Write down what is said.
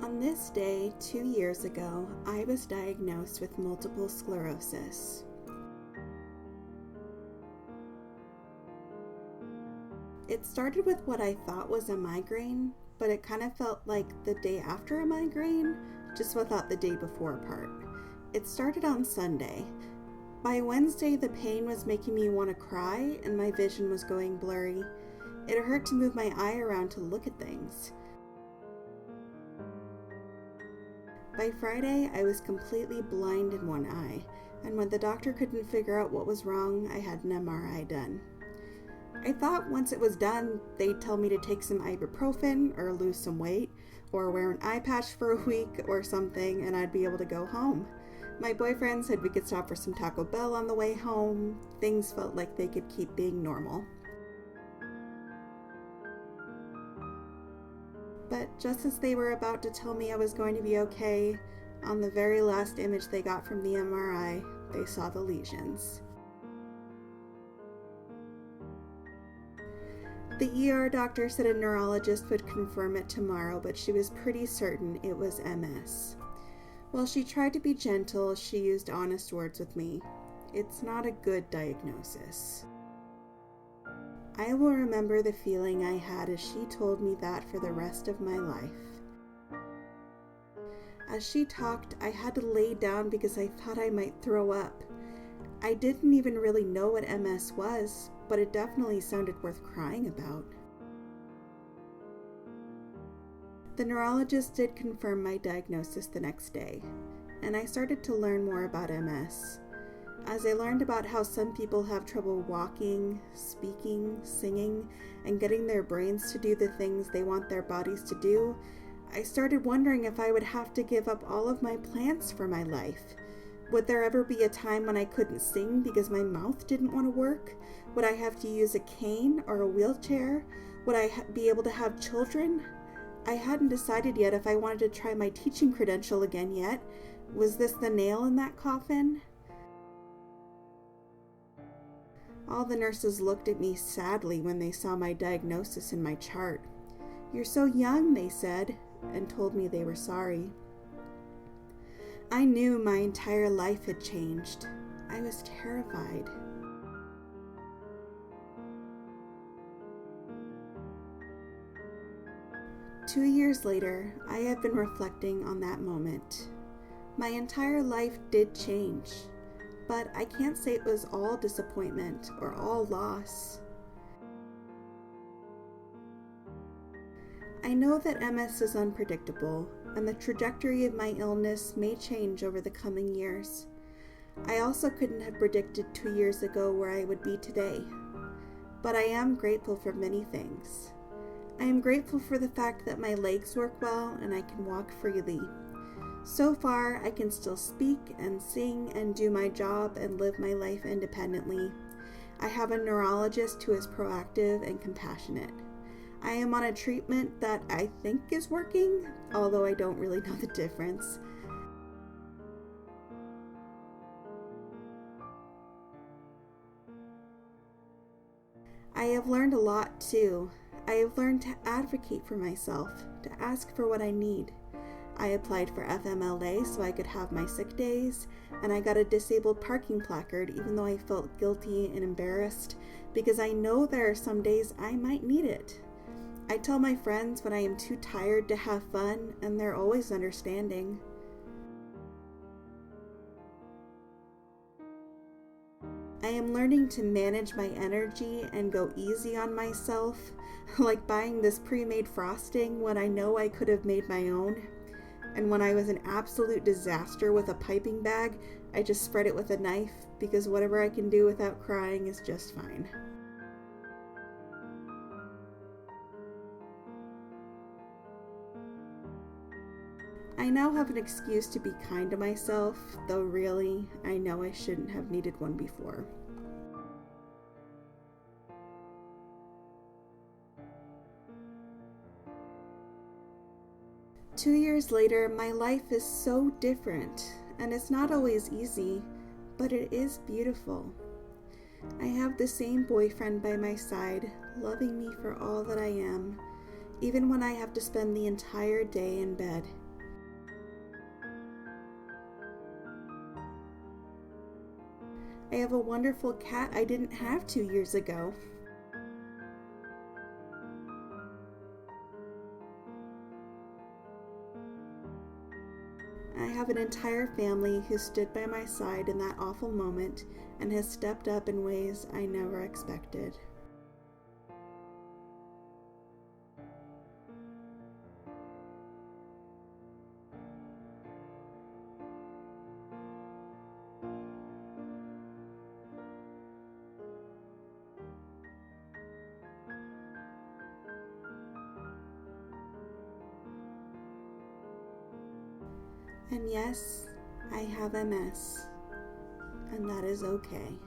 On this day, 2 years ago, I was diagnosed with multiple sclerosis. It started with what I thought was a migraine, but it kind of felt like the day after a migraine, just without the day before part. It started on Sunday. By Wednesday, the pain was making me want to cry and my vision was going blurry. It hurt to move my eye around to look at things. By Friday, I was completely blind in one eye, and when the doctor couldn't figure out what was wrong, I had an MRI done. I thought once it was done, they'd tell me to take some ibuprofen or lose some weight or wear an eye patch for a week or something and I'd be able to go home. My boyfriend said we could stop for some Taco Bell on the way home. Things felt like they could keep being normal. But just as they were about to tell me I was going to be okay, on the very last image they got from the MRI, they saw the lesions. The ER doctor said a neurologist would confirm it tomorrow, but she was pretty certain it was MS. While she tried to be gentle, she used honest words with me. It's not a good diagnosis. I will remember the feeling I had as she told me that for the rest of my life. As she talked, I had to lay down because I thought I might throw up. I didn't even really know what MS was, but it definitely sounded worth crying about. The neurologist did confirm my diagnosis the next day, and I started to learn more about MS. As I learned about how some people have trouble walking, speaking, singing, and getting their brains to do the things they want their bodies to do, I started wondering if I would have to give up all of my plans for my life. Would there ever be a time when I couldn't sing because my mouth didn't want to work? Would I have to use a cane or a wheelchair? Would I be able to have children? I hadn't decided yet if I wanted to try my teaching credential again yet. Was this the nail in that coffin? All the nurses looked at me sadly when they saw my diagnosis in my chart. "You're so young," they said, and told me they were sorry. I knew my entire life had changed. I was terrified. Two years later, I have been reflecting on that moment. My entire life did change, but I can't say it was all disappointment or all loss. I know that MS is unpredictable, and the trajectory of my illness may change over the coming years. I also couldn't have predicted 2 years ago where I would be today, but I am grateful for many things. I am grateful for the fact that my legs work well and I can walk freely. So far, I can still speak and sing and do my job and live my life independently. I have a neurologist who is proactive and compassionate. I am on a treatment that I think is working, although I don't really know the difference. I have learned a lot too. I have learned to advocate for myself, to ask for what I need. I applied for FMLA so I could have my sick days, and I got a disabled parking placard even though I felt guilty and embarrassed because I know there are some days I might need it. I tell my friends when I am too tired to have fun, and they're always understanding. I am learning to manage my energy and go easy on myself, like buying this pre-made frosting when I know I could have made my own. And when I was an absolute disaster with a piping bag, I just spread it with a knife because whatever I can do without crying is just fine. I now have an excuse to be kind to myself, though really, I know I shouldn't have needed one before. Two years later, my life is so different, and it's not always easy, but it is beautiful. I have the same boyfriend by my side, loving me for all that I am, even when I have to spend the entire day in bed. I have a wonderful cat I didn't have 2 years ago. I have an entire family who stood by my side in that awful moment and has stepped up in ways I never expected. And yes, I have MS, and that is okay.